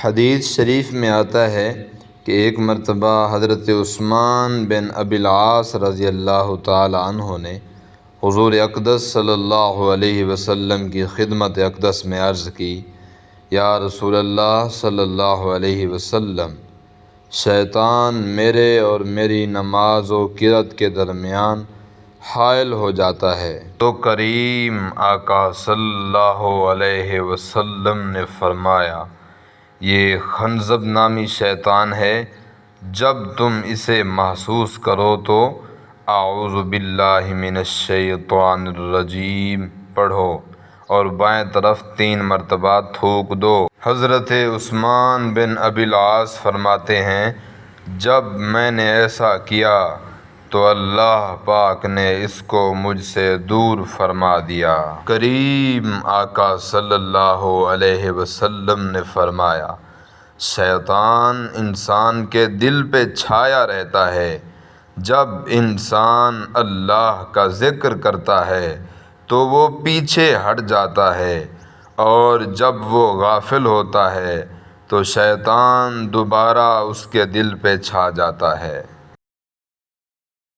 حدیث شریف میں آتا ہے کہ ایک مرتبہ حضرت عثمان بن ابی العاص رضی اللہ تعالی عنہ نے حضور اقدس صلی اللہ علیہ وسلم کی خدمت اقدس میں عرض کی، یا رسول اللہ صلی اللہ علیہ وسلم، شیطان میرے اور میری نماز و قرأت کے درمیان حائل ہو جاتا ہے۔ تو کریم آقا صلی اللہ علیہ وسلم نے فرمایا، یہ خنزب نامی شیطان ہے، جب تم اسے محسوس کرو تو اعوذ باللہ من الشیطان الرجیم پڑھو اور بائیں طرف 3 مرتبہ تھوک دو۔ حضرت عثمان بن ابی العاص فرماتے ہیں، جب میں نے ایسا کیا تو اللہ پاک نے اس کو مجھ سے دور فرما دیا۔ کریم آقا صلی اللہ علیہ وسلم نے فرمایا، شیطان انسان کے دل پہ چھایا رہتا ہے، جب انسان اللہ کا ذکر کرتا ہے تو وہ پیچھے ہٹ جاتا ہے، اور جب وہ غافل ہوتا ہے تو شیطان دوبارہ اس کے دل پہ چھا جاتا ہے۔